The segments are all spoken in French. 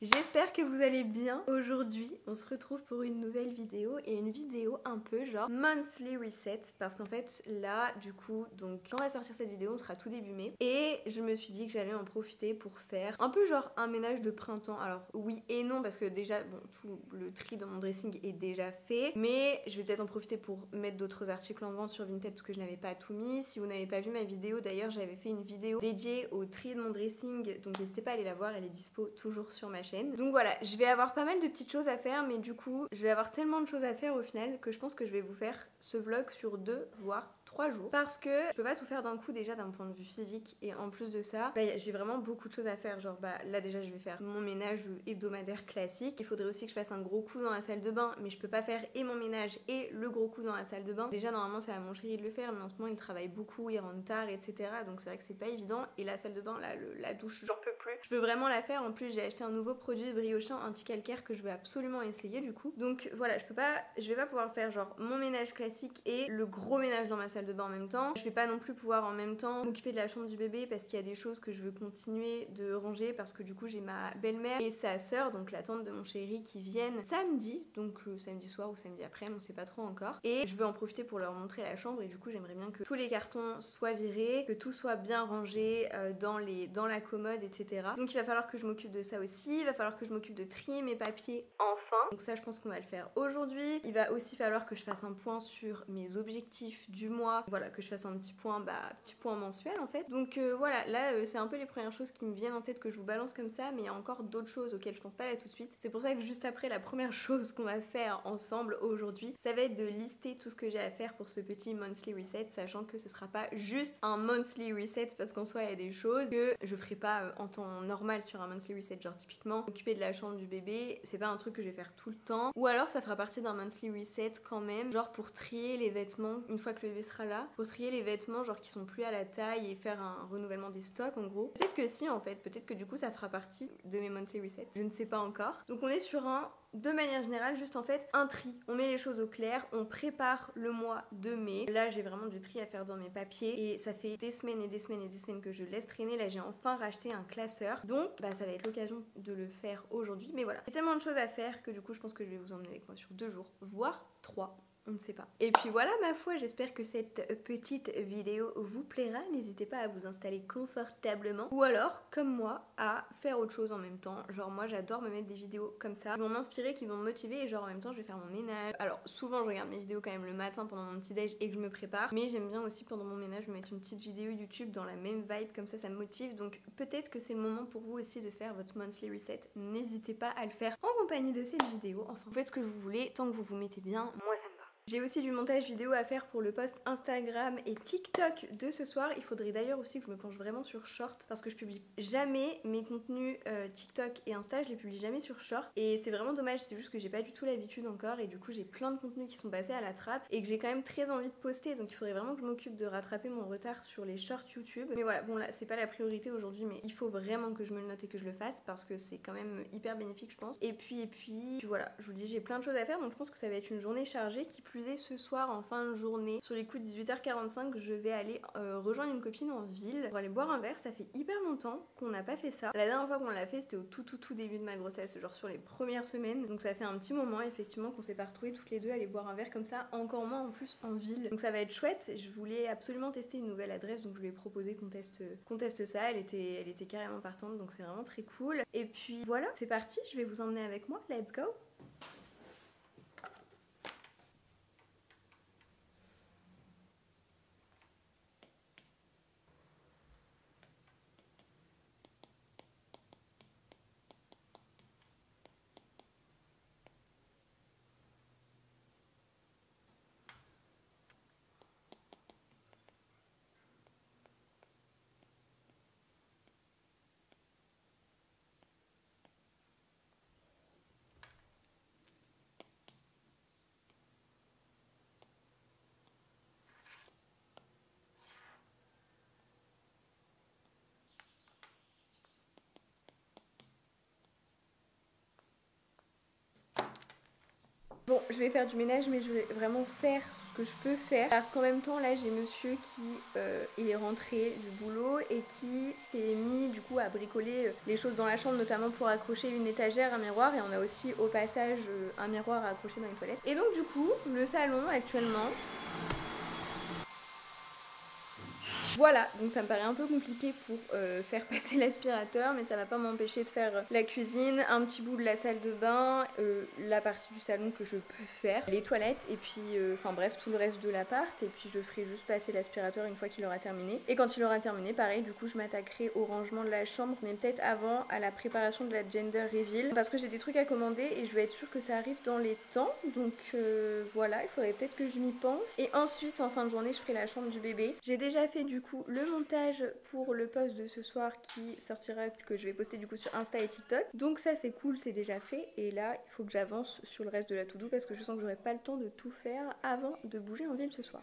J'espère que vous allez bien. Aujourd'hui, on se retrouve pour une nouvelle vidéo et une vidéo un peu genre monthly reset parce qu'en fait là du coup donc quand on va sortir cette vidéo on sera tout début mai et je me suis dit que j'allais en profiter pour faire un peu genre un ménage de printemps. Alors oui et non parce que déjà bon tout le tri dans mon dressing est déjà fait mais je vais peut-être en profiter pour mettre d'autres articles en vente sur Vinted parce que je n'avais pas tout mis. Si vous n'avez pas vu ma vidéo d'ailleurs j'avais fait une vidéo dédiée au tri de mon dressing donc n'hésitez pas à aller la voir, elle est dispo toujours sur ma chaîne. Donc voilà, je vais avoir pas mal de petites choses à faire mais du coup je vais avoir tellement de choses à faire au final que je pense que je vais vous faire ce vlog sur 2 voire 3 jours parce que je peux pas tout faire d'un coup déjà d'un point de vue physique et en plus de ça j'ai vraiment beaucoup de choses à faire. Genre là déjà je vais faire mon ménage hebdomadaire classique, il faudrait aussi que je fasse un gros coup dans la salle de bain mais je peux pas faire et mon ménage et le gros coup dans la salle de bain. Déjà normalement c'est à mon chéri de le faire mais en ce moment il travaille beaucoup, il rentre tard etc, donc c'est vrai que c'est pas évident et la salle de bain là la douche j'en peux plus. Je veux vraiment la faire, en plus j'ai acheté un nouveau produit Briochin anti-calcaire que je veux absolument essayer du coup. Donc voilà, je vais pas pouvoir faire genre mon ménage classique et le gros ménage dans ma salle de bain en même temps. Je vais pas non plus pouvoir en même temps m'occuper de la chambre du bébé parce qu'il y a des choses que je veux continuer de ranger parce que du coup j'ai ma belle-mère et sa sœur, donc la tante de mon chéri qui viennent samedi, donc samedi soir ou samedi après, on sait pas trop encore. Et je veux en profiter pour leur montrer la chambre et du coup j'aimerais bien que tous les cartons soient virés, que tout soit bien rangé dans la commode etc. Donc il va falloir que je m'occupe de ça aussi, il va falloir que je m'occupe de trier mes papiers enfin. Donc ça je pense qu'on va le faire aujourd'hui. Il va aussi falloir que je fasse un point sur mes objectifs du mois. Voilà, que je fasse un petit point mensuel en fait. Donc voilà, là c'est un peu les premières choses qui me viennent en tête que je vous balance comme ça, mais il y a encore d'autres choses auxquelles je pense pas là tout de suite. C'est pour ça que juste après la première chose qu'on va faire ensemble aujourd'hui, ça va être de lister tout ce que j'ai à faire pour ce petit monthly reset, sachant que ce sera pas juste un monthly reset parce qu'en soi il y a des choses que je ferai pas en temps normal sur un monthly reset, genre typiquement m'occuper de la chambre du bébé, c'est pas un truc que je vais faire tout le temps, ou alors ça fera partie d'un monthly reset quand même, genre pour trier les vêtements une fois que le bébé sera là, pour trier les vêtements genre qui sont plus à la taille et faire un renouvellement des stocks en gros. Peut-être que si en fait, peut-être que du coup ça fera partie de mes monthly resets, je ne sais pas encore. Donc on est sur de manière générale, juste en fait un tri. On met les choses au clair, on prépare le mois de mai. Là j'ai vraiment du tri à faire dans mes papiers et ça fait des semaines et des semaines et des semaines que je laisse traîner. Là j'ai enfin racheté un classeur, donc ça va être l'occasion de le faire aujourd'hui. Mais voilà, il y a tellement de choses à faire que du coup je pense que je vais vous emmener avec moi sur 2 jours, voire 3. On ne sait pas. Et puis voilà ma foi, j'espère que cette petite vidéo vous plaira. N'hésitez pas à vous installer confortablement ou alors, comme moi, à faire autre chose en même temps. Genre moi j'adore me mettre des vidéos comme ça qui vont m'inspirer, qui vont me motiver et genre en même temps je vais faire mon ménage. Alors souvent je regarde mes vidéos quand même le matin pendant mon petit déj et que je me prépare, mais j'aime bien aussi pendant mon ménage me mettre une petite vidéo YouTube dans la même vibe, comme ça me motive. Donc peut-être que c'est le moment pour vous aussi de faire votre monthly reset. N'hésitez pas à le faire en compagnie de cette vidéo. Enfin, vous faites ce que vous voulez tant que vous vous mettez bien. Moi ça me va. J'ai aussi du montage vidéo à faire pour le post Instagram et TikTok de ce soir. Il faudrait d'ailleurs aussi que je me penche vraiment sur Short parce que je publie jamais mes contenus TikTok et Insta, je les publie jamais sur Short et c'est vraiment dommage, c'est juste que j'ai pas du tout l'habitude encore et du coup j'ai plein de contenus qui sont passés à la trappe et que j'ai quand même très envie de poster, donc il faudrait vraiment que je m'occupe de rattraper mon retard sur les shorts YouTube. Mais voilà, bon là c'est pas la priorité aujourd'hui mais il faut vraiment que je me le note et que je le fasse parce que c'est quand même hyper bénéfique je pense. Et puis voilà, je vous dis j'ai plein de choses à faire donc je pense que ça va être une journée chargée. Qui plus est, ce soir en fin de journée sur les coups de 18h45 je vais aller rejoindre une copine en ville pour aller boire un verre. Ça fait hyper longtemps qu'on n'a pas fait ça. La dernière fois qu'on l'a fait c'était au tout début de ma grossesse, genre sur les premières semaines, donc ça fait un petit moment effectivement qu'on s'est pas retrouvés toutes les deux à aller boire un verre comme ça, encore moins en plus en ville, donc ça va être chouette. Je voulais absolument tester une nouvelle adresse donc je lui ai proposé qu'on teste ça, elle était carrément partante donc c'est vraiment très cool. Et puis voilà, c'est parti, je vais vous emmener avec moi, let's go. Bon, je vais faire du ménage mais je vais vraiment faire ce que je peux faire parce qu'en même temps là j'ai monsieur qui est rentré du boulot et qui s'est mis du coup à bricoler les choses dans la chambre, notamment pour accrocher une étagère, un miroir, et on a aussi au passage un miroir à accrocher dans les toilettes. Et donc du coup le salon actuellement, voilà, donc ça me paraît un peu compliqué pour faire passer l'aspirateur, mais ça va pas m'empêcher de faire la cuisine, un petit bout de la salle de bain, la partie du salon que je peux faire, les toilettes, et puis enfin bref, tout le reste de l'appart, et puis je ferai juste passer l'aspirateur une fois qu'il aura terminé. Et quand il aura terminé, pareil, du coup je m'attaquerai au rangement de la chambre, mais peut-être avant à la préparation de la gender reveal, parce que j'ai des trucs à commander et je veux être sûre que ça arrive dans les temps, donc voilà, il faudrait peut-être que je m'y penche. Et ensuite, en fin de journée, je ferai la chambre du bébé. J'ai déjà fait du coup le montage pour le post de ce soir qui sortira, que je vais poster du coup sur Insta et TikTok. Donc ça c'est cool, c'est déjà fait. Et là il faut que j'avance sur le reste de la to-do parce que je sens que j'aurai pas le temps de tout faire avant de bouger en ville ce soir.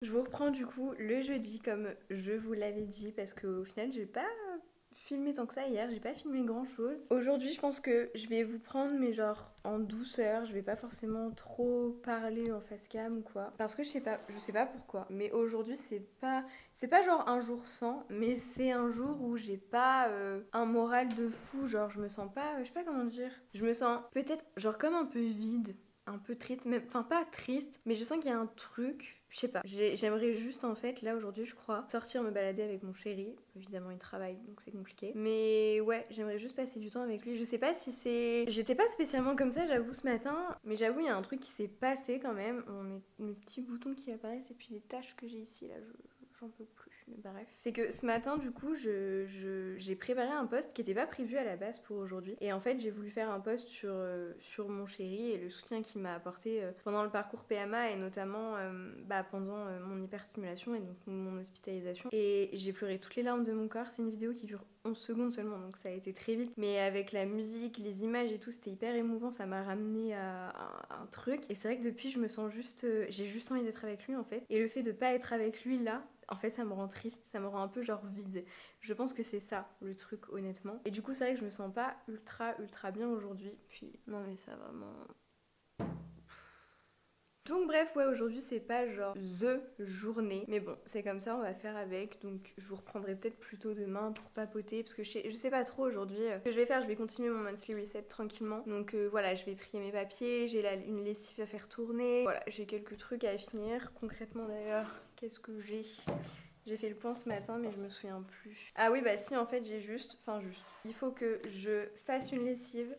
Je vous reprends du coup le jeudi comme je vous l'avais dit parce qu'au final j'ai pas filmé tant que ça hier, j'ai pas filmé grand chose. Aujourd'hui je pense que je vais vous prendre mais genre en douceur, je vais pas forcément trop parler en face cam ou quoi. Parce que je sais pas pourquoi, mais aujourd'hui c'est pas genre un jour sans, mais c'est un jour où j'ai pas un moral de fou, genre je me sens pas, je sais pas comment dire. Je me sens peut-être genre comme un peu vide, un peu triste, même, enfin pas triste, mais je sens qu'il y a un truc, je sais pas. J'aimerais juste en fait, là aujourd'hui je crois, sortir me balader avec mon chéri. Évidemment il travaille donc c'est compliqué. Mais ouais, j'aimerais juste passer du temps avec lui. Je sais pas si c'est... J'étais pas spécialement comme ça j'avoue ce matin, mais j'avoue il y a un truc qui s'est passé quand même. Mes petits boutons qui apparaissent et puis les taches que j'ai ici là, j'en peux plus. Mais bref. C'est que ce matin, du coup, j'ai préparé un post qui n'était pas prévu à la base pour aujourd'hui. Et en fait, j'ai voulu faire un post sur mon chéri et le soutien qu'il m'a apporté pendant le parcours PMA et notamment pendant mon hyperstimulation et donc mon hospitalisation. Et j'ai pleuré toutes les larmes de mon corps. C'est une vidéo qui dure 11 secondes seulement, donc ça a été très vite. Mais avec la musique, les images et tout, c'était hyper émouvant. Ça m'a ramené à un truc. Et c'est vrai que depuis, je me sens juste... j'ai juste envie d'être avec lui en fait. Et le fait de pas être avec lui là, en fait ça me rend triste, ça me rend un peu genre vide. Je pense que c'est ça le truc honnêtement. Et du coup c'est vrai que je me sens pas ultra bien aujourd'hui. Puis non mais ça vraiment... Donc bref, ouais, aujourd'hui c'est pas genre THE journée. Mais bon, c'est comme ça, on va faire avec. Donc je vous reprendrai peut-être plutôt demain pour papoter. Parce que je sais pas trop aujourd'hui. Ce que je vais faire, je vais continuer mon monthly reset tranquillement. Donc voilà, je vais trier mes papiers. J'ai une lessive à faire tourner. Voilà, j'ai quelques trucs à finir. Concrètement d'ailleurs, qu'est-ce que j'ai ? J'ai fait le point ce matin mais je me souviens plus. Ah oui bah si en fait j'ai juste, il faut que je fasse une lessive,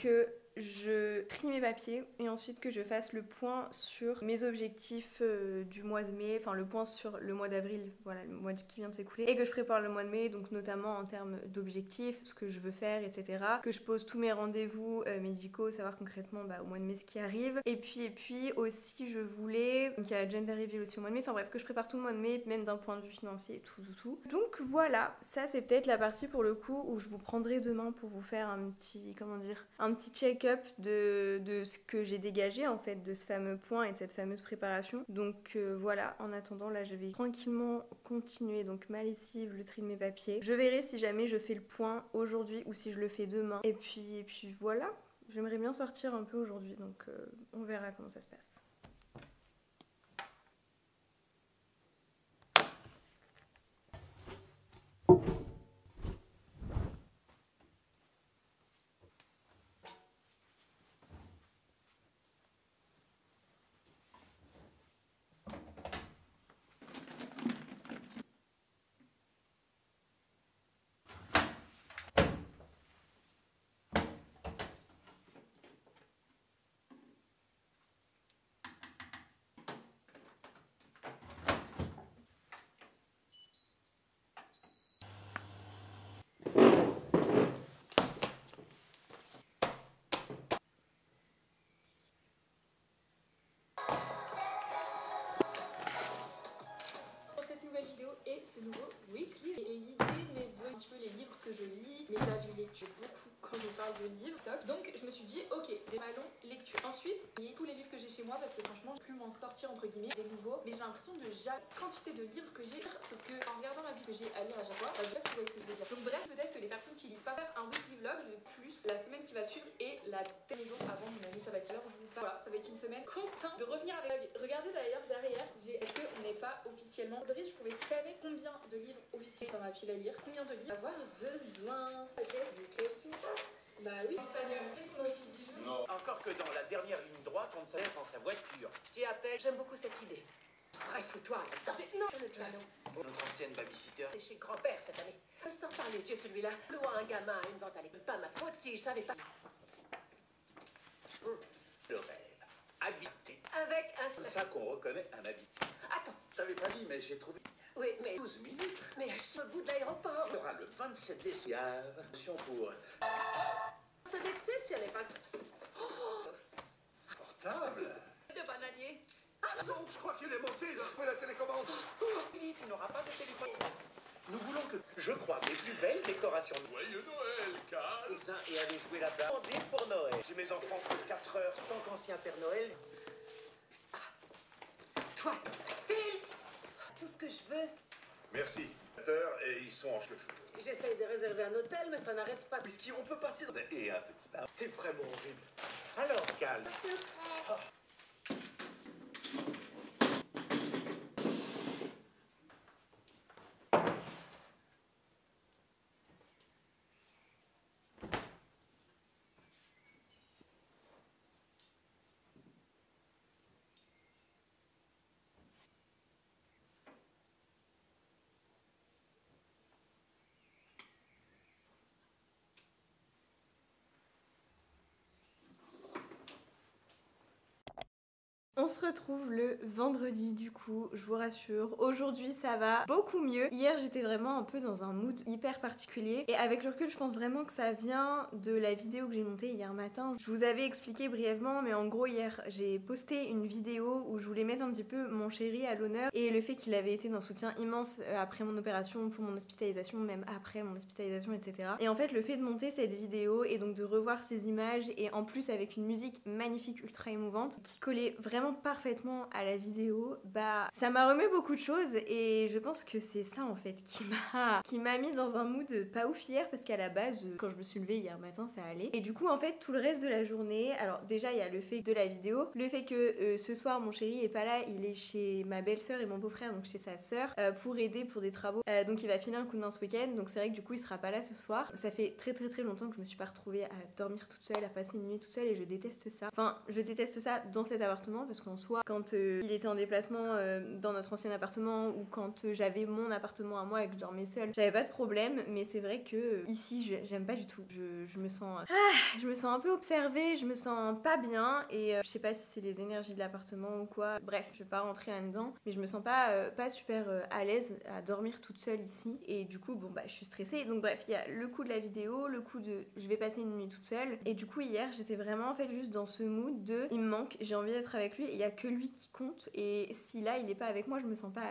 que je trie mes papiers et ensuite que je fasse le point sur mes objectifs du mois de mai, enfin le point sur le mois d'avril, voilà le mois qui vient de s'écouler, et que je prépare le mois de mai, donc notamment en termes d'objectifs, ce que je veux faire, etc. Que je pose tous mes rendez-vous médicaux, savoir concrètement au mois de mai ce qui arrive. Et puis aussi je voulais, donc il y a la gender reveal aussi au mois de mai, enfin bref que je prépare tout le mois de mai, même d'un point de vue financier, tout. Donc voilà, ça c'est peut-être la partie pour le coup où je vous prendrai demain pour vous faire un petit, comment dire, un petit check-up de ce que j'ai dégagé en fait de ce fameux point et de cette fameuse préparation. Donc voilà, en attendant là je vais tranquillement continuer donc ma lessive, le tri de mes papiers. Je verrai si jamais je fais le point aujourd'hui ou si je le fais demain. Et puis voilà, j'aimerais bien sortir un peu aujourd'hui donc on verra comment ça se passe. Et ce nouveau weekly et l'idée m'est venue un petit peu les livres que je lis, mes avis lecture beaucoup quand je parle de livres, top. Donc je me suis dit ok, des ballons lecture. Ensuite, il y a tous les livres que j'ai chez moi parce que franchement, je peux plus m'en sortir entre guillemets des nouveaux, mais j'ai l'impression de la quantité de livres que j'ai, sauf que en regardant ma vie que j'ai à lire à chaque fois, je sais pas si vous voyez ce que je veux dire. Donc bref, peut-être que les personnes qui lisent pas faire un weekly vlog, je vais plus la semaine qui va suivre et la dernier jour avant mon année sabbatique. Alors je vous parle, voilà, ça va être une semaine contente de revenir avec. Regardez d'ailleurs derrière, est-ce qu'on n'est pas officiellement je pouvais scanner combien de livres officiels dans ma pile à lire, combien de livres avoir besoin. Bah oui, espagnol. Qu'est-ce qu'on a dit? Non. Encore que dans la dernière ligne droite, on ne savait dans sa voiture. Tu appelles, j'aime beaucoup cette idée. Vrai fous-toi là-dedans. Mais non, le piano. Notre ancienne babysitter. C'est chez grand-père cette année. Je le sors par les yeux celui-là. Loin un gamin à une vente à l'école. Pas ma faute s'il savait pas. Le rêve. Habité. Avec un... C'est ça qu'on reconnaît un habit. Attends. Je t'avais pas dit, mais j'ai trouvé. Oui, mais... 12 minutes. Mais sur le bout de l'aéroport. Ce sera le 27 décembre. Attention pour... Ça vexait si elle est pas... Portable. Le bananier. Donc, je crois qu'il est monté. Il a trouvé la télécommande. Philippe, il n'aura pas de téléphone. Nous voulons que, je crois, les plus belles décorations. Joyeux Noël, Cal. Cousin, et aller jouer là-bas. On dit pour Noël. J'ai mes enfants pour 4 heures. Tant qu'ancien Père Noël. Toi, Phil. Tout ce que je veux, Merci. Et ils sont en cheveux. j'essaye de réserver un hôtel, mais ça n'arrête pas. Whisky, on peut passer dans... Et un petit bar. T'es vraiment horrible. Alors, Cal. On se retrouve le vendredi du coup, je vous rassure. Aujourd'hui ça va beaucoup mieux. Hier j'étais vraiment un peu dans un mood hyper particulier et avec le recul je pense vraiment que ça vient de la vidéo que j'ai montée hier matin. Je vous avais expliqué brièvement mais en gros hier j'ai posté une vidéo où je voulais mettre un petit peu mon chéri à l'honneur et le fait qu'il avait été d'un soutien immense après mon opération, pour mon hospitalisation, même après mon hospitalisation, etc. Et en fait le fait de monter cette vidéo et donc de revoir ces images et en plus avec une musique magnifique ultra émouvante qui collait vraiment parfaitement à la vidéo, bah ça m'a remis beaucoup de choses et je pense que c'est ça en fait qui m'a mis dans un mood pas ouf hier parce qu'à la base quand je me suis levée hier matin ça allait et du coup en fait tout le reste de la journée, alors déjà il y a le fait de la vidéo, le fait que ce soir mon chéri est pas là, il est chez ma belle-sœur et mon beau-frère, donc chez sa sœur pour aider pour des travaux, donc il va filer un coup de main ce week-end, donc c'est vrai que du coup il sera pas là ce soir. Ça fait très longtemps que je me suis pas retrouvée à dormir toute seule, à passer une nuit toute seule et je déteste ça. Enfin je déteste ça dans cet appartement parce qu'en soi, quand il était en déplacement dans notre ancien appartement ou quand j'avais mon appartement à moi et que je dormais seule, j'avais pas de problème. Mais c'est vrai que ici, j'aime pas du tout. Je me sens un peu observée, je me sens pas bien et je sais pas si c'est les énergies de l'appartement ou quoi. Bref, je vais pas rentrer là-dedans, mais je me sens pas super à l'aise à dormir toute seule ici et du coup, bon bah je suis stressée. Donc bref, il y a le coup de la vidéo, le coup de je vais passer une nuit toute seule et du coup hier j'étais vraiment en fait juste dans ce mood de il me manque, j'ai envie d'être avec lui et il y a que lui qui compte et si là il est pas avec moi je me sens pas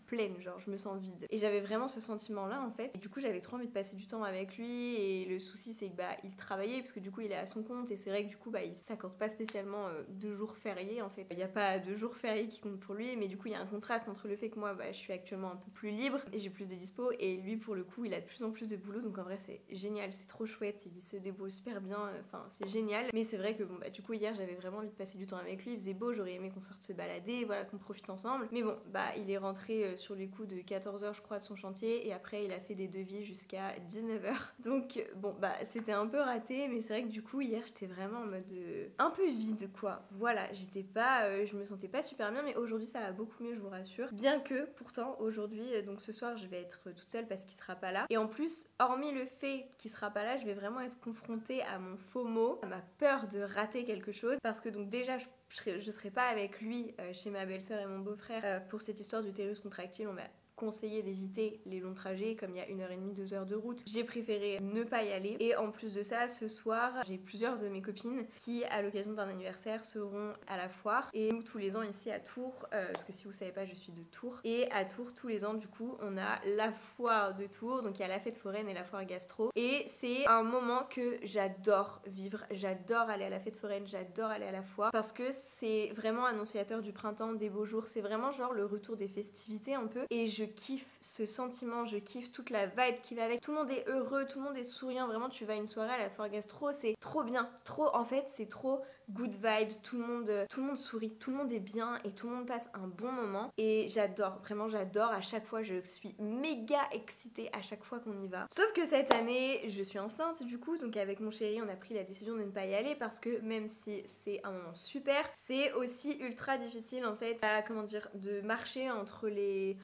pleine, genre je me sens vide et j'avais vraiment ce sentiment là en fait et du coup j'avais trop envie de passer du temps avec lui et le souci c'est que bah il travaillait parce que du coup il est à son compte et c'est vrai que du coup bah il s'accorde pas spécialement de jours fériés en fait, il y a pas de jours fériés qui comptent pour lui mais du coup il y a un contraste entre le fait que moi bah je suis actuellement un peu plus libre et j'ai plus de dispo et lui pour le coup il a de plus en plus de boulot donc en vrai c'est génial, c'est trop chouette, il se débrouille super bien, enfin c'est génial mais c'est vrai que bon bah du coup hier j'avais vraiment envie de passer du temps avec lui, il faisait beau, j'aurais aimé qu'on sorte se balader, voilà qu'on profite ensemble mais bon bah il est rentré sur les coups de 14h je crois de son chantier et après il a fait des devis jusqu'à 19h donc bon bah c'était un peu raté mais c'est vrai que du coup hier j'étais vraiment en mode un peu vide quoi, voilà j'étais pas je me sentais pas super bien mais aujourd'hui ça va beaucoup mieux je vous rassure, bien que pourtant aujourd'hui donc ce soir je vais être toute seule parce qu'il sera pas là et en plus hormis le fait qu'il sera pas là je vais vraiment être confrontée à mon FOMO, à ma peur de rater quelque chose parce que donc déjà je serai pas avec lui chez ma belle-sœur et mon beau-frère pour cette histoire d'utérus contractile, on m'a conseillé d'éviter les longs trajets comme il y a 1h30, 2h de route. J'ai préféré ne pas y aller et en plus de ça ce soir j'ai plusieurs de mes copines qui à l'occasion d'un anniversaire seront à la foire et nous tous les ans ici à Tours parce que si vous savez pas je suis de Tours et à Tours tous les ans du coup on a la foire de Tours donc il y a la fête foraine et la foire gastro et c'est un moment que j'adore vivre, j'adore aller à la fête foraine, j'adore aller à la foire parce que c'est vraiment annonciateur du printemps, des beaux jours, c'est vraiment genre le retour des festivités un peu et je kiffe ce sentiment, je kiffe toute la vibe qui va avec, tout le monde est heureux, tout le monde est souriant, vraiment tu vas à une soirée à la foire gastro, c'est trop bien, trop en fait c'est trop good vibes, tout le monde sourit, tout le monde est bien et tout le monde passe un bon moment et j'adore, vraiment j'adore, à chaque fois je suis méga excitée à chaque fois qu'on y va. Sauf que cette année je suis enceinte du coup donc avec mon chéri on a pris la décision de ne pas y aller parce que même si c'est un moment super, c'est aussi ultra difficile en fait à comment dire de marcher entre les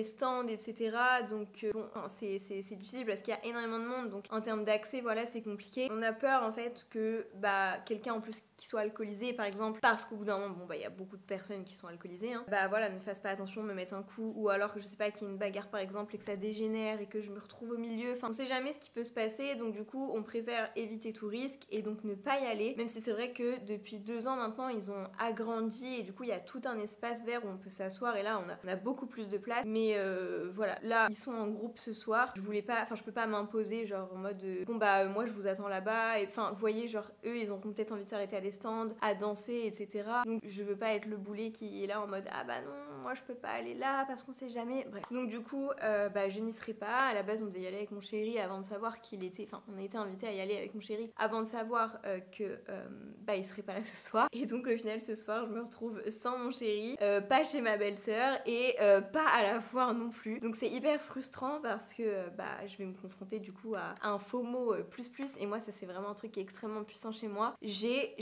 stands etc donc bon c'est difficile parce qu'il y a énormément de monde donc en termes d'accès voilà c'est compliqué. On a peur en fait que bah quelqu'un en plus qui soit alcoolisé par exemple parce qu'au bout d'un moment bon bah il y a beaucoup de personnes qui sont alcoolisées hein, bah voilà ne fasse pas attention, me mettre un coup ou alors que je sais pas qu'il y ait une bagarre par exemple et que ça dégénère et que je me retrouve au milieu, enfin on sait jamais ce qui peut se passer donc du coup on préfère éviter tout risque et donc ne pas y aller même si c'est vrai que depuis 2 ans maintenant ils ont agrandi et du coup il y a tout un espace vert où on peut s'asseoir et là on a beaucoup plus de place mais voilà là ils sont en groupe ce soir, je voulais pas, enfin je peux pas m'imposer genre en mode bon bah moi je vous attends là-bas et enfin vous voyez genre eux ils auront peut-être envie de s'arrêter à des stands, à danser etc donc je veux pas être le boulet qui est là en mode ah bah non moi je peux pas aller là parce qu'on sait jamais, bref donc du coup bah je n'y serai pas, à la base on devait y aller avec mon chéri avant de savoir qu'il était, enfin on a été invité à y aller avec mon chéri avant de savoir que bah il serait pas là ce soir et donc au final ce soir je me retrouve sans mon chéri, pas chez ma belle-sœur et pas à la foire non plus donc c'est hyper frustrant parce que bah je vais me confronter du coup à un FOMO plus et moi ça c'est vraiment un truc qui est extrêmement puissant chez moi, j'ai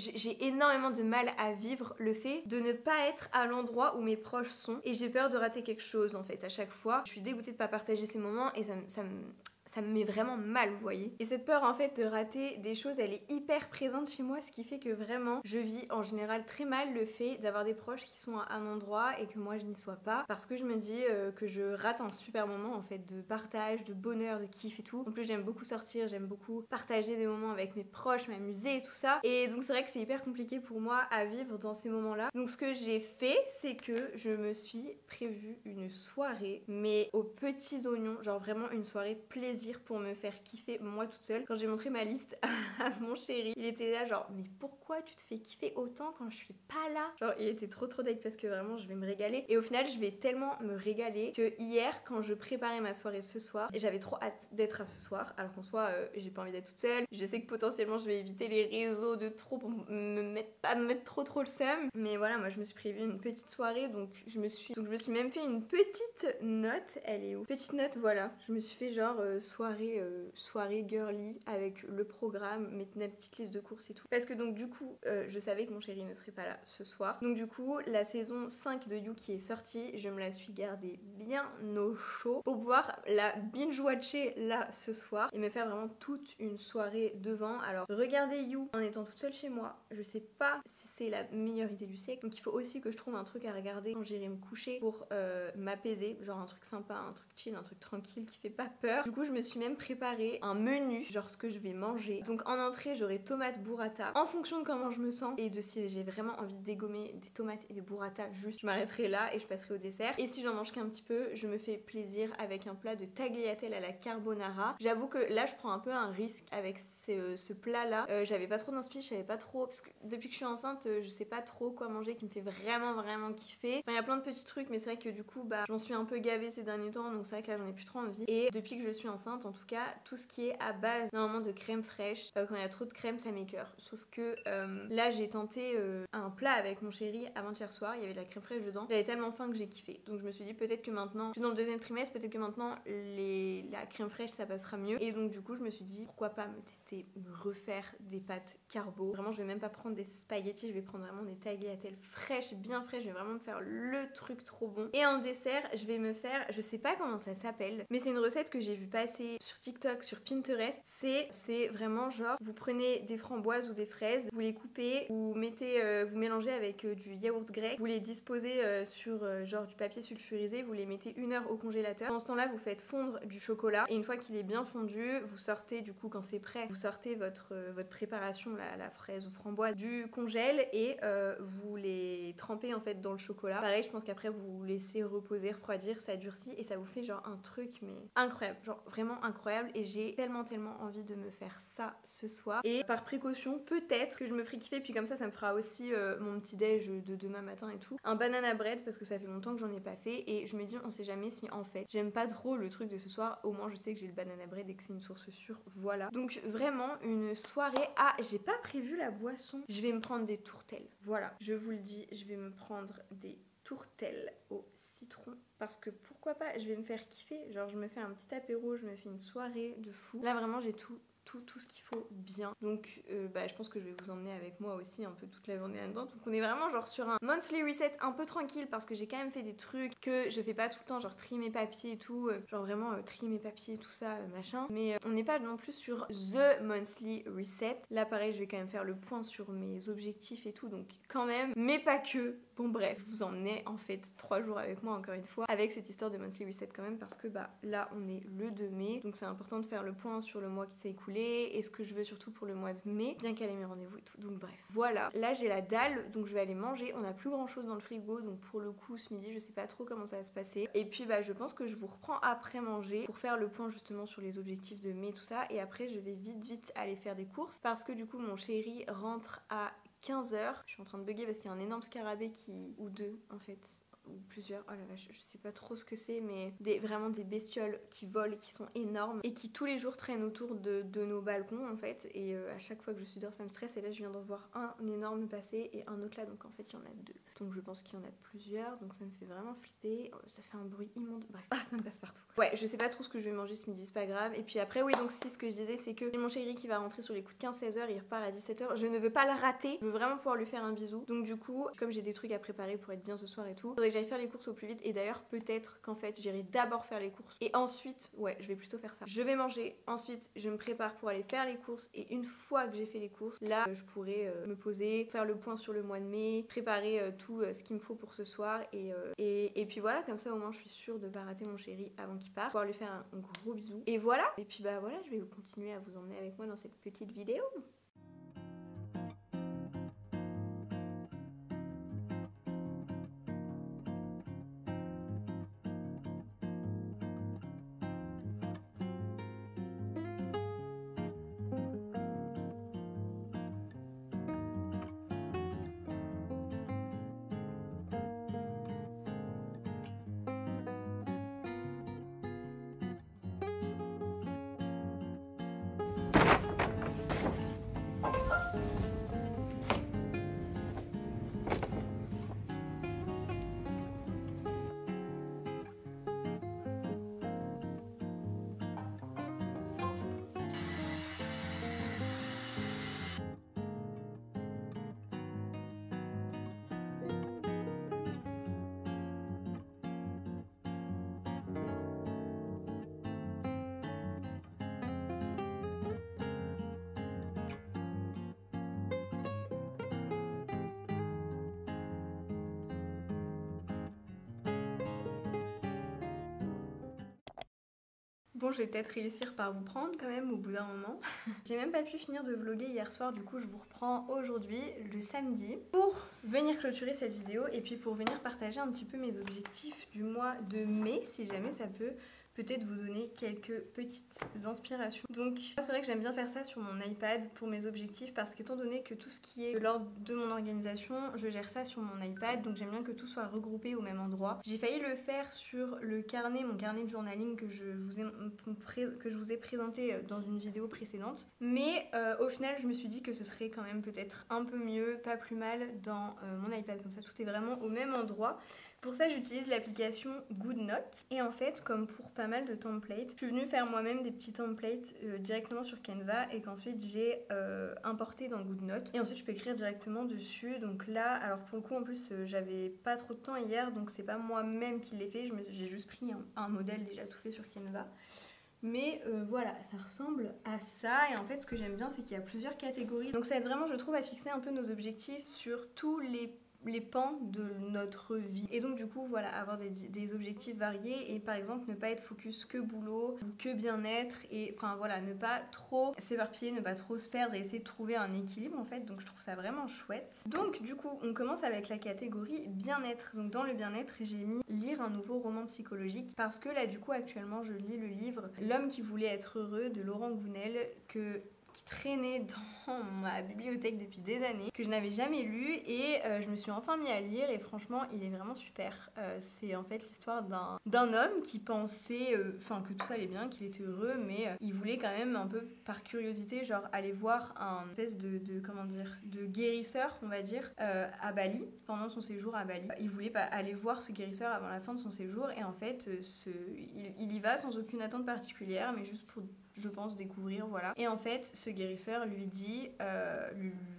énormément de mal à vivre le fait de ne pas être à l'endroit où mes proches sont et j'ai peur de rater quelque chose en fait à chaque fois, je suis dégoûtée de pas partager ces moments et ça me met vraiment mal, vous voyez. Et cette peur en fait de rater des choses, elle est hyper présente chez moi, ce qui fait que vraiment je vis en général très mal le fait d'avoir des proches qui sont à un endroit et que moi je n'y sois pas parce que je me dis que je rate un super moment en fait de partage, de bonheur, de kiff et tout. En plus j'aime beaucoup sortir, j'aime beaucoup partager des moments avec mes proches, m'amuser et tout ça. Et donc c'est vrai que c'est hyper compliqué pour moi à vivre dans ces moments-là. Donc ce que j'ai fait, c'est que je me suis prévu une soirée mais aux petits oignons, genre vraiment une soirée plaisir pour me faire kiffer moi toute seule. Quand j'ai montré ma liste à mon chéri, il était là genre mais pourquoi tu te fais kiffer autant quand je suis pas là? Genre il était trop deg parce que vraiment je vais me régaler et au final je vais tellement me régaler que hier quand je préparais ma soirée ce soir, et j'avais trop hâte d'être à ce soir alors qu'en soi j'ai pas envie d'être toute seule, je sais que potentiellement je vais éviter les réseaux de trop pour me mettre trop le seum mais voilà moi je me suis prévu une petite soirée donc je me suis même fait une petite note, elle est où? Petite note voilà, je me suis fait genre soirée girly avec le programme, ma petite liste de courses et tout. Parce que donc du coup, je savais que mon chéri ne serait pas là ce soir. Donc du coup, la saison 5 de You qui est sortie, je me la suis gardée bien au chaud pour pouvoir la binge-watcher là ce soir et me faire vraiment toute une soirée devant. Alors regardez You en étant toute seule chez moi, je sais pas si c'est la meilleure idée du siècle. Donc il faut aussi que je trouve un truc à regarder quand j'irai me coucher pour m'apaiser, genre un truc sympa, un truc chill, un truc tranquille qui fait pas peur. Du coup je me suis même préparé un menu, genre ce que je vais manger. Donc en entrée j'aurai tomate burrata en fonction de comment je me sens et de si j'ai vraiment envie de dégommer des tomates et des burrata, juste je m'arrêterai là et je passerai au dessert. Et si j'en mange qu'un petit peu, je me fais plaisir avec un plat de tagliatelle à la carbonara. J'avoue que là je prends un peu un risque avec ce plat là. J'avais pas trop d'inspi, je savais pas trop parce que depuis que je suis enceinte je sais pas trop quoi manger qui me fait vraiment kiffer. Enfin il y a plein de petits trucs mais c'est vrai que du coup bah j'en suis un peu gavée ces derniers temps donc c'est vrai que là j'en ai plus trop envie. Et depuis que je suis enceinte en tout cas tout ce qui est à base normalement de crème fraîche, quand il y a trop de crème ça m'écoeure. Sauf que là j'ai tenté un plat avec mon chéri avant-hier soir, il y avait de la crème fraîche dedans. J'avais tellement faim que j'ai kiffé. Donc je me suis dit peut-être que maintenant, je suis dans le deuxième trimestre, peut-être que maintenant la crème fraîche ça passera mieux. Et donc du coup je me suis dit pourquoi pas me tester, me refaire des pâtes carbo. Vraiment je vais même pas prendre des spaghettis, je vais prendre vraiment des tagliatelles fraîches, bien fraîches. Je vais vraiment me faire le truc trop bon. Et en dessert je vais me faire, je sais pas comment ça s'appelle, mais c'est une recette que j'ai vu passer sur TikTok, sur Pinterest. C'est vraiment genre vous prenez des framboises ou des fraises, vous les coupez, vous mettez, vous mélangez avec du yaourt grec, vous les disposez sur genre du papier sulfurisé, vous les mettez 1 heure au congélateur. Pendant ce temps là vous faites fondre du chocolat et une fois qu'il est bien fondu vous sortez du coup quand c'est prêt, vous sortez votre préparation, la fraise ou framboise du congèle et vous les trempez en fait dans le chocolat. Pareil je pense qu'après vous laissez reposer, refroidir, ça durcit et ça vous fait genre un truc mais incroyable, genre vraiment incroyable et j'ai tellement envie de me faire ça ce soir. Et par précaution peut-être que je me ferai kiffer puis comme ça me fera aussi mon petit déj de demain matin et tout. Un banana bread parce que ça fait longtemps que j'en ai pas fait et je me dis on sait jamais si en fait j'aime pas trop le truc de ce soir, au moins je sais que j'ai le banana bread et que c'est une source sûre, voilà. Donc vraiment une soirée. Ah j'ai pas prévu la boisson, je vais me prendre des tourtelles, voilà, je vous le dis, je vais me prendre des tourtelles au citron parce que pourquoi pas, je vais me faire kiffer, genre je me fais un petit apéro, je me fais une soirée de fou. Là vraiment j'ai tout ce qu'il faut bien. Donc je pense que je vais vous emmener avec moi aussi un peu toute la journée là-dedans. Donc on est vraiment genre sur un monthly reset un peu tranquille parce que j'ai quand même fait des trucs que je fais pas tout le temps, genre trier mes papiers et tout, genre vraiment trier mes papiers tout ça machin. Mais on n'est pas non plus sur the monthly reset. Là pareil je vais quand même faire le point sur mes objectifs et tout, donc quand même, mais pas que. Bon bref, vous emmenez en fait 3 jours avec moi encore une fois avec cette histoire de monthly reset quand même parce que là on est le 2 mai donc c'est important de faire le point sur le mois qui s'est écoulé et ce que je veux surtout pour le mois de mai, bien qu'elle ait mes rendez-vous et tout. Donc bref, voilà. Là j'ai la dalle donc je vais aller manger. On n'a plus grand chose dans le frigo donc pour le coup ce midi je sais pas trop comment ça va se passer. Et puis je pense que je vous reprends après manger pour faire le point justement sur les objectifs de mai tout ça et après je vais vite aller faire des courses parce que du coup mon chéri rentre à 15h. Je suis en train de bugger parce qu'il y a un énorme scarabée ou deux en fait, ou plusieurs, oh la vache, je sais pas trop ce que c'est, mais vraiment des bestioles qui volent et qui sont énormes et qui tous les jours traînent autour de nos balcons en fait. Et à chaque fois que je suis dehors ça me stresse et là je viens d'en voir un énorme passer et un autre là, donc en fait il y en a 2. Donc je pense qu'il y en a plusieurs, donc ça me fait vraiment flipper. Ça fait un bruit immonde, bref, ça me passe partout. Ouais, je sais pas trop ce que je vais manger ce midi, c'est pas grave. Et puis après oui, donc si ce que je disais c'est que j'ai mon chéri qui va rentrer sur les coups de 15-16h, il repart à 17h. Je ne veux pas le rater, je veux vraiment pouvoir lui faire un bisou. Donc du coup, comme j'ai des trucs à préparer pour être bien ce soir et tout, faudrait que j'aille faire les courses au plus vite. Et d'ailleurs peut-être qu'en fait j'irai d'abord faire les courses et ensuite, ouais je vais plutôt faire ça. Je vais manger, ensuite je me prépare pour aller faire les courses et une fois que j'ai fait les courses, là je pourrai me poser, faire le point sur le mois de mai, préparer tout ce qu'il me faut pour ce soir et puis voilà, comme ça au moins je suis sûre de pas rater mon chéri avant qu'il parte, pouvoir lui faire un gros bisou et voilà. Et puis voilà, je vais continuer à vous emmener avec moi dans cette petite vidéo. Bon, je vais peut-être réussir par vous prendre quand même au bout d'un moment. J'ai même pas pu finir de vlogger hier soir, du coup je vous reprends aujourd'hui, le samedi, pour venir clôturer cette vidéo et puis pour venir partager un petit peu mes objectifs du mois de mai, si jamais ça peut peut-être vous donner quelques petites inspirations. Donc c'est vrai que j'aime bien faire ça sur mon iPad pour mes objectifs parce qu'étant donné que tout ce qui est de l'ordre de mon organisation, je gère ça sur mon iPad, donc j'aime bien que tout soit regroupé au même endroit. J'ai failli le faire sur le carnet, mon carnet de journaling que je vous ai présenté dans une vidéo précédente, mais au final je me suis dit que ce serait quand même peut-être un peu mieux, pas plus mal dans mon iPad, comme ça tout est vraiment au même endroit. Pour ça, j'utilise l'application GoodNotes. Et en fait, comme pour pas mal de templates, je suis venue faire moi-même des petits templates directement sur Canva et qu'ensuite j'ai importé dans GoodNotes. Et ensuite, je peux écrire directement dessus. Donc là, alors pour le coup, en plus, j'avais pas trop de temps hier, donc c'est pas moi-même qui l'ai fait. J'ai juste pris un modèle déjà tout fait sur Canva. Mais voilà, ça ressemble à ça. Et en fait, ce que j'aime bien, c'est qu'il y a plusieurs catégories. Donc ça aide vraiment, je trouve, à fixer un peu nos objectifs sur tous les pans de notre vie. Et donc du coup voilà, avoir des objectifs variés et par exemple ne pas être focus que boulot, que bien-être et enfin voilà, ne pas trop s'éparpiller, ne pas trop se perdre et essayer de trouver un équilibre en fait. Donc je trouve ça vraiment chouette. Donc du coup on commence avec la catégorie bien-être. Donc dans le bien-être j'ai mis lire un nouveau roman psychologique parce que là du coup actuellement je lis le livre L'homme qui voulait être heureux de Laurent Gounel qui traînait dans ma bibliothèque depuis des années, que je n'avais jamais lu et je me suis enfin mis à lire et franchement il est vraiment super. C'est en fait l'histoire d'un homme qui pensait que tout allait bien, qu'il était heureux, mais il voulait quand même un peu par curiosité genre aller voir un espèce de guérisseur on va dire à Bali pendant son séjour à Bali. Il voulait pas aller voir ce guérisseur avant la fin de son séjour et en fait il y va sans aucune attente particulière mais juste pour je pense découvrir voilà. Et en fait ce guérisseur lui dit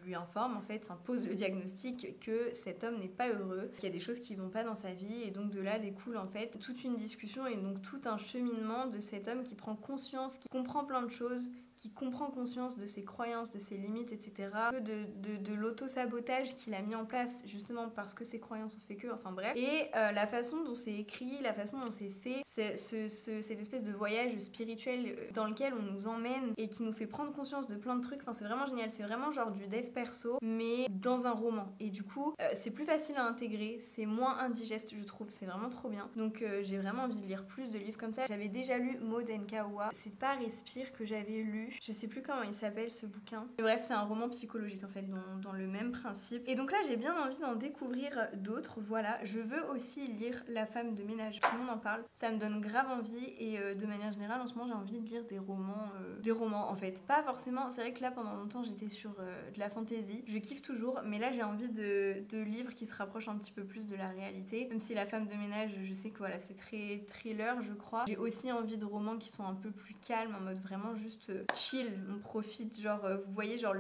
lui informe en fait, pose le diagnostic que cet homme n'est pas heureux, qu'il y a des choses qui vont pas dans sa vie et donc de là découle en fait toute une discussion et donc tout un cheminement de cet homme qui prend conscience, qui comprend plein de choses, qui comprend conscience de ses croyances, de ses limites, etc. De l'auto-sabotage qu'il a mis en place justement parce que ses croyances ont fait que, enfin bref. Et la façon dont c'est écrit, la façon dont c'est fait, cette espèce de voyage spirituel dans lequel on nous emmène et qui nous fait prendre conscience de plein de trucs, enfin c'est vraiment génial, c'est vraiment genre du dev perso mais dans un roman. Et du coup c'est plus facile à intégrer, c'est moins indigeste je trouve, c'est vraiment trop bien. Donc j'ai vraiment envie de lire plus de livres comme ça. J'avais déjà lu Maud Nkawa, c'est pas Respire que j'avais lu. Je sais plus comment il s'appelle ce bouquin. Mais bref, c'est un roman psychologique en fait, dans le même principe. Et donc là, j'ai bien envie d'en découvrir d'autres. Voilà, je veux aussi lire La femme de ménage. Tout le monde en parle. Ça me donne grave envie et de manière générale, en ce moment, j'ai envie de lire des romans en fait. Pas forcément. C'est vrai que là, pendant longtemps, j'étais sur de la fantasy. Je kiffe toujours, mais là, j'ai envie de livres qui se rapprochent un petit peu plus de la réalité. Même si La femme de ménage, je sais que voilà, c'est très thriller, je crois. J'ai aussi envie de romans qui sont un peu plus calmes, en mode vraiment juste chill, on profite, genre vous voyez genre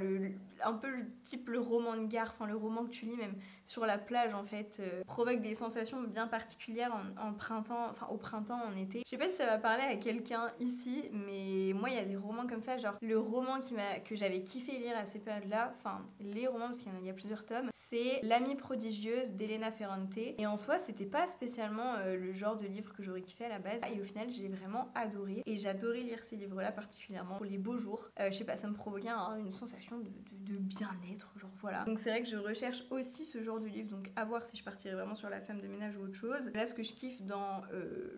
un peu type le roman de gare, enfin le roman que tu lis même sur la plage en fait, provoque des sensations bien particulières en printemps, enfin au printemps, en été. Je sais pas si ça va parler à quelqu'un ici, mais moi il y a des romans comme ça, genre le roman que j'avais kiffé lire à ces périodes-là, enfin les romans parce qu'il y a plusieurs tomes, c'est L'amie prodigieuse d'Elena Ferrante et en soi c'était pas spécialement le genre de livre que j'aurais kiffé à la base et au final j'ai vraiment adoré et j'adorais lire ces livres-là particulièrement pour les beaux jours. Je sais pas, ça me provoquait une sensation de bien-être, genre voilà. Donc c'est vrai que je recherche aussi ce genre de livre, donc à voir si je partirais vraiment sur La femme de ménage ou autre chose. Là ce que je kiffe dans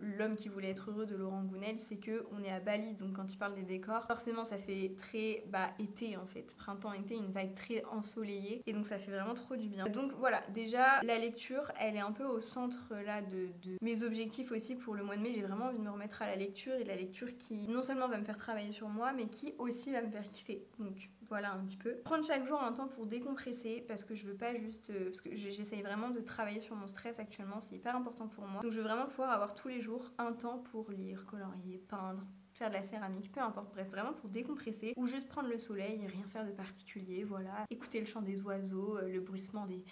L'homme qui voulait être heureux de Laurent Gounel, c'est que on est à Bali, donc quand il parle des décors, forcément ça fait très été en fait, printemps-été, une vibe très ensoleillée et donc ça fait vraiment trop du bien. Donc voilà, déjà la lecture, elle est un peu au centre là de mes objectifs aussi pour le mois de mai. J'ai vraiment envie de me remettre à la lecture et la lecture qui non seulement va me faire travailler sur moi mais qui aussi va me faire kiffer. Donc voilà un petit peu. Prendre chaque jour un temps pour décompresser parce que je veux pas juste... parce que j'essaye vraiment de travailler sur mon stress actuellement, c'est hyper important pour moi. Donc je veux vraiment pouvoir avoir tous les jours un temps pour lire, colorier, peindre, faire de la céramique, peu importe, bref, vraiment pour décompresser ou juste prendre le soleil et rien faire de particulier, voilà. Écouter le chant des oiseaux, le bruissement des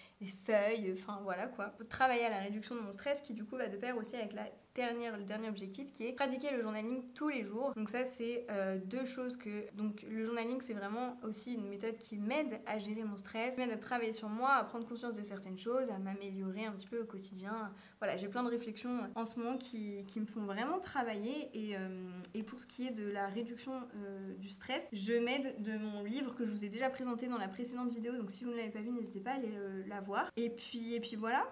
feuilles, enfin voilà quoi. Travailler à la réduction de mon stress qui du coup va de pair aussi avec le dernier objectif qui est pratiquer le journaling tous les jours. Donc ça c'est deux choses que... Donc le journaling c'est vraiment aussi une méthode qui m'aide à gérer mon stress, m'aide à travailler sur moi, à prendre conscience de certaines choses, à m'améliorer un petit peu au quotidien. Voilà, j'ai plein de réflexions en ce moment qui me font vraiment travailler et pour pour ce qui est de la réduction du stress, je m'aide de mon livre que je vous ai déjà présenté dans la précédente vidéo, donc si vous ne l'avez pas vu, n'hésitez pas à aller la voir. Et puis voilà,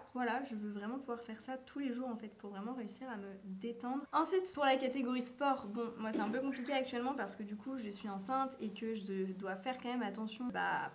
je veux vraiment pouvoir faire ça tous les jours en fait pour vraiment réussir à me détendre. Ensuite, pour la catégorie sport, bon, moi c'est un peu compliqué actuellement parce que du coup je suis enceinte et que je dois faire quand même attention, pas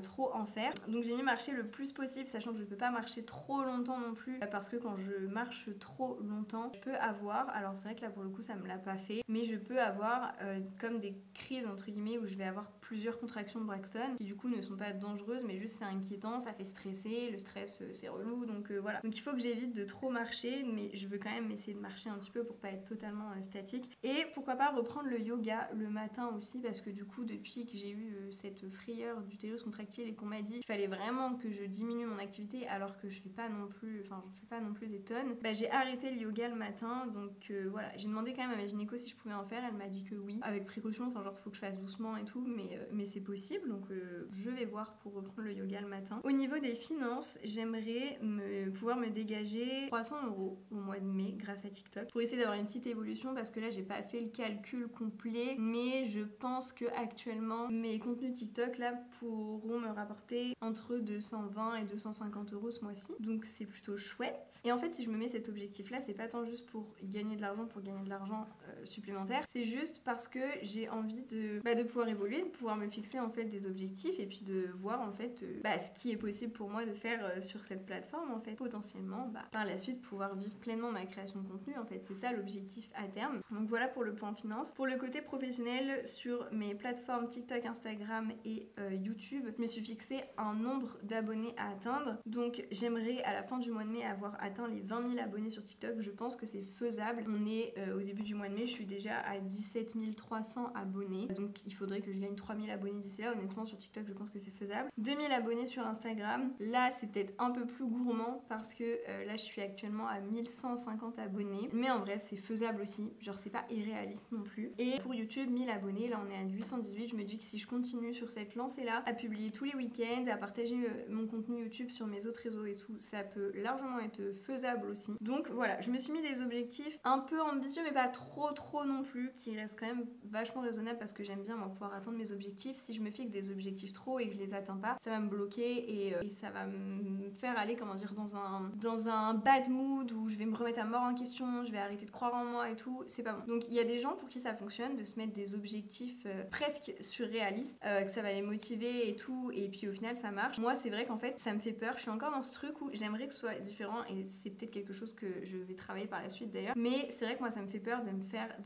trop en faire. Donc j'ai mis marcher le plus possible, sachant que je peux pas marcher trop longtemps non plus parce que quand je marche trop longtemps, je peux avoir, alors c'est vrai que là pour le coup ça me l'a pas fait, mais je peux avoir comme des crises entre guillemets où je vais avoir plusieurs contractions de Braxton qui du coup ne sont pas dangereuses mais juste c'est inquiétant, ça fait stresser, le stress c'est relou, donc voilà. Donc il faut que j'évite de trop marcher, mais je veux quand même essayer de marcher un petit peu pour pas être totalement statique. Et pourquoi pas reprendre le yoga le matin aussi, parce que du coup depuis que j'ai eu cette frayeur d'utérus contractile et qu'on m'a dit qu'il fallait vraiment que je diminue mon activité alors que je fais pas non plus des tonnes, j'ai arrêté le yoga le matin. Donc voilà, j'ai demandé quand même à ma gynéco si je pouvais en faire, elle m'a dit que oui, avec précaution, enfin genre faut que je fasse doucement et tout, mais c'est possible, donc je vais voir pour reprendre le yoga le matin. Au niveau des finances, j'aimerais pouvoir me dégager 300 € au mois de mai grâce à TikTok pour essayer d'avoir une petite évolution, parce que là j'ai pas fait le calcul complet, mais je pense que actuellement mes contenus TikTok là pourront me rapporter entre 220 et 250 € ce mois-ci, donc c'est plutôt chouette. Et en fait si je me mets cet objectif là, c'est pas tant juste pour gagner de l'argent supplémentaire, c'est juste parce que j'ai envie de pouvoir évoluer, de pouvoir me fixer en fait des objectifs et puis de voir en fait ce qui est possible pour moi de faire sur cette plateforme en fait, potentiellement par la suite pouvoir vivre pleinement ma création de contenu en fait, c'est ça l'objectif à terme. Donc voilà pour le point finance. Pour le côté professionnel, sur mes plateformes TikTok, Instagram et YouTube, je me suis fixé un nombre d'abonnés à atteindre, donc j'aimerais à la fin du mois de mai avoir atteint les 20 000 abonnés sur TikTok. Je pense que c'est faisable, on est au début du mois de mai, je suis déjà à 17 300 abonnés, donc il faudrait que je gagne 3 000 abonnés d'ici là. Honnêtement sur TikTok je pense que c'est faisable. 2 000 abonnés sur Instagram, là c'est peut-être un peu plus gourmand parce que là je suis actuellement à 1150 abonnés, mais en vrai c'est faisable aussi, genre c'est pas irréaliste non plus. Et pour YouTube, 1000 abonnés, là on est à 818, je me dis que si je continue sur cette lancée là, à publier tous les week-ends, à partager mon contenu YouTube sur mes autres réseaux et tout, ça peut largement être faisable aussi. Donc voilà, je me suis mis des objectifs un peu ambitieux mais pas trop non plus, qui restent quand même vachement raisonnables parce que j'aime bien moi pouvoir atteindre mes objectifs. Si je me fixe des objectifs trop et que je les atteins pas, ça va me bloquer et ça va me faire aller, comment dire, dans un bad mood où je vais me remettre à mort en question, je vais arrêter de croire en moi et tout, c'est pas bon. Donc il y a des gens pour qui ça fonctionne de se mettre des objectifs presque surréalistes, que ça va les motiver et tout, et puis au final ça marche. Moi c'est vrai qu'en fait ça me fait peur, je suis encore dans ce truc où j'aimerais que ce soit différent et c'est peut-être quelque chose que je vais travailler par la suite d'ailleurs, mais c'est vrai que moi ça me fait peur de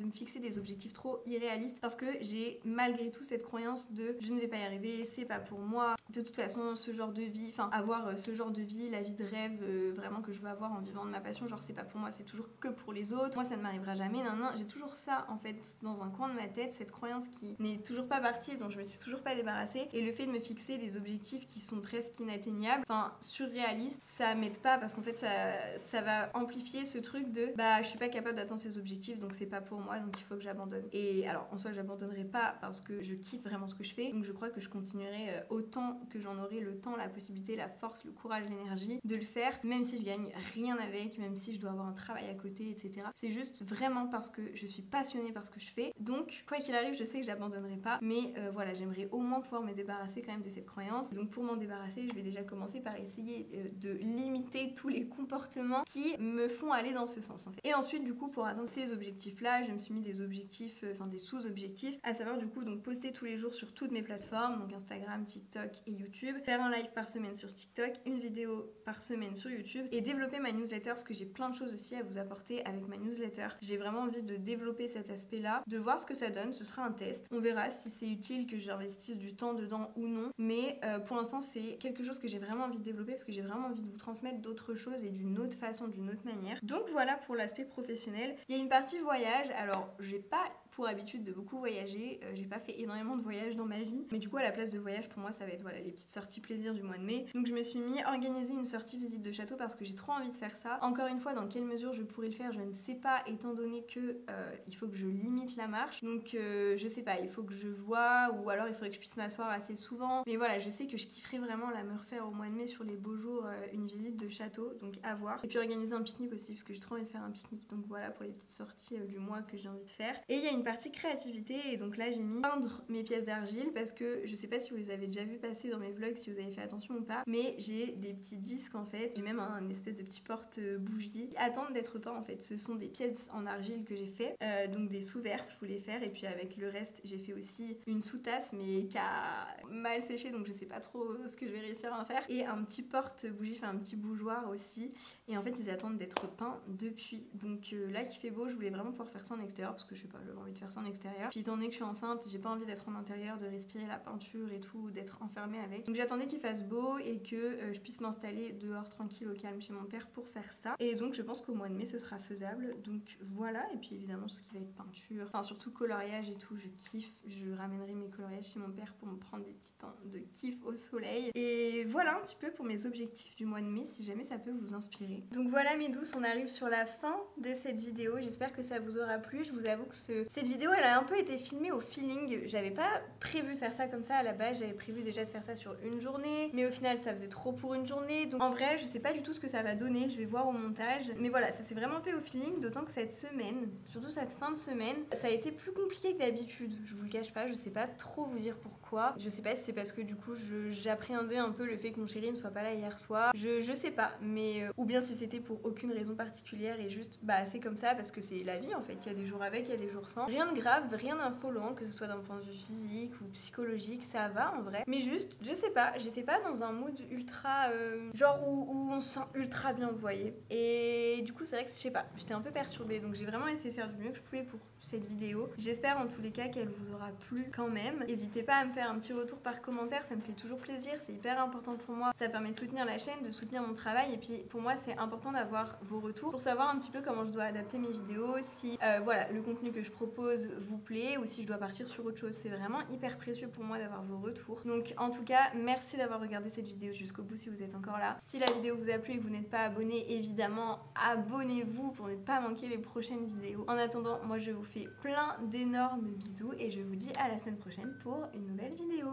me fixer des objectifs trop irréalistes parce que j'ai malgré tout cette croyance de je ne vais pas y arriver, c'est pas pour moi, de toute façon ce genre de vie, enfin avoir ce genre de vie, la vie de rêve vraiment que je veux avoir en vivant de ma passion, genre c'est pas pour moi, c'est toujours que pour les autres, moi ça ne m'arrivera jamais, non, j'ai toujours ça en fait dans un coin de ma tête, cette croyance qui n'est toujours pas partie, dont je me suis toujours pas débarrassée, et le fait de me fixer des objectifs qui sont presque inatteignables, enfin surréalistes, ça m'aide pas parce qu'en fait ça va amplifier ce truc de je suis pas capable d'atteindre ces objectifs donc c'est pas pour moi, donc il faut que j'abandonne. Et alors en soi j'abandonnerai pas parce que je kiffe vraiment ce que je fais, donc je crois que je continuerai autant que j'en aurai le temps, la possibilité, la force, le courage, l'énergie de le faire, même si je gagne rien avec, même si je dois avoir un travail à côté, etc. C'est juste vraiment parce que je suis passionnée par ce que je fais, donc quoi qu'il arrive je sais que j'abandonnerai pas, mais voilà, j'aimerais au moins pouvoir me débarrasser quand même de cette croyance. Donc pour m'en débarrasser, je vais déjà commencer par essayer de limiter tous les comportements qui me font aller dans ce sens en fait. Et ensuite du coup pour atteindre ces objectifs là, je me suis mis des objectifs, des sous-objectifs, à savoir du coup donc poster tous les jours sur toutes mes plateformes, donc Instagram, TikTok et YouTube, faire un live par semaine sur TikTok, une vidéo par semaine sur YouTube et développer ma newsletter parce que j'ai plein de choses aussi à vous apporter avec ma newsletter. J'ai vraiment envie de développer cet aspect là, de voir ce que ça donne, ce sera un test, on verra si c'est utile que j'investisse du temps dedans ou non, mais pour l'instant c'est quelque chose que j'ai vraiment envie de développer parce que j'ai vraiment envie de vous transmettre d'autres choses et d'une autre façon, d'une autre manière. Donc voilà pour l'aspect professionnel. Il y a une partie voyage, alors j'ai pas pour habitude de beaucoup voyager, j'ai pas fait énormément de voyages dans ma vie, mais du coup à la place de voyage pour moi ça va être les petites sorties plaisir du mois de mai. Donc je me suis mis à organiser une sortie visite de château parce que j'ai trop envie de faire ça. Encore une fois, dans quelle mesure je pourrais le faire, je ne sais pas, étant donné que il faut que je limite la marche, donc je sais pas, il faut que je vois, ou alors il faudrait que je puisse m'asseoir assez souvent, mais voilà, je sais que je kifferais vraiment me refaire au mois de mai sur les beaux jours une visite de château, donc à voir. Et puis organiser un pique-nique aussi parce que j'ai trop envie de faire un pique-nique, donc voilà pour les petites sorties du mois que j'ai envie de faire. Et il y a une partie créativité et donc là j'ai mis peindre mes pièces d'argile parce que je sais pas si vous les avez déjà vu passer dans mes vlogs, si vous avez fait attention ou pas, mais j'ai des petits disques en fait, j'ai même un espèce de petit porte-bougie qui attendent d'être peints en fait. Ce sont des pièces en argile que j'ai fait, donc des sous-verres que je voulais faire et puis avec le reste j'ai fait aussi une sous-tasse mais qui a mal séché donc je sais pas trop ce que je vais réussir à en faire et un petit porte-bougie, enfin un petit bougeoir aussi et en fait ils attendent d'être peints depuis. Donc là qu'il fait beau, je voulais vraiment pouvoir faire ça en extérieur parce que je sais pas, j'avais envie de faire ça en extérieur. Puis étant donné que je suis enceinte, j'ai pas envie d'être en intérieur, de respirer la peinture et tout, d'être enfermée avec. Donc j'attendais qu'il fasse beau et que je puisse m'installer dehors tranquille au calme chez mon père pour faire ça. Et donc je pense qu'au mois de mai ce sera faisable. Donc voilà, et puis évidemment tout ce qui va être peinture, enfin surtout coloriage et tout, je kiffe. Je ramènerai mes coloriages chez mon père pour me prendre des petits temps de kiff au soleil. Et voilà un petit peu pour mes objectifs du mois de mai, si jamais ça peut vous inspirer. Donc voilà mes douces, on arrive sur la fin de cette vidéo. J'espère que ça vous aura plu. Je vous avoue que cette vidéo elle a un peu été filmée au feeling. J'avais pas prévu de faire ça comme ça à la base, j'avais prévu déjà de faire ça sur une journée, mais au final ça faisait trop pour une journée. Donc en vrai je sais pas du tout ce que ça va donner, je vais voir au montage. Mais voilà, ça s'est vraiment fait au feeling, d'autant que cette semaine, surtout cette fin de semaine, ça a été plus compliqué que d'habitude. Je vous le cache pas, je sais pas trop vous dire pourquoi. Je sais pas si c'est parce que du coup j'appréhendais un peu le fait que mon chéri ne soit pas là hier soir. Je sais pas, mais ou bien si c'était pour aucune raison particulière et juste bah c'est comme ça parce que c'est la vie en fait. Il y a des jours avec, il y a des jours sans. Rien de grave, rien d'infolant, que ce soit d'un point de vue physique ou psychologique, ça va en vrai. Mais juste, je sais pas, j'étais pas dans un mood ultra genre où on se sent ultra bien, vous voyez. Et du coup c'est vrai que je sais pas, j'étais un peu perturbée, donc j'ai vraiment essayé de faire du mieux que je pouvais pour cette vidéo. J'espère en tous les cas qu'elle vous aura plu quand même. N'hésitez pas à me faire un petit retour par commentaire, ça me fait toujours plaisir, c'est hyper important pour moi. Ça permet de soutenir la chaîne, de soutenir mon travail et puis pour moi c'est important d'avoir vos retours pour savoir un petit peu comment je dois adapter mes vidéos, si voilà, le contenu que je propose vous plaît ou si je dois partir sur autre chose. C'est vraiment hyper précieux pour moi d'avoir vos retours. Donc en tout cas, merci d'avoir regardé cette vidéo jusqu'au bout si vous êtes encore là. Si la vidéo vous a plu et que vous n'êtes pas abonné, évidemment, abonnez-vous pour ne pas manquer les prochaines vidéos. En attendant, moi je vous fais plein d'énormes bisous et je vous dis à la semaine prochaine pour une nouvelle vidéo.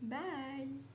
Bye!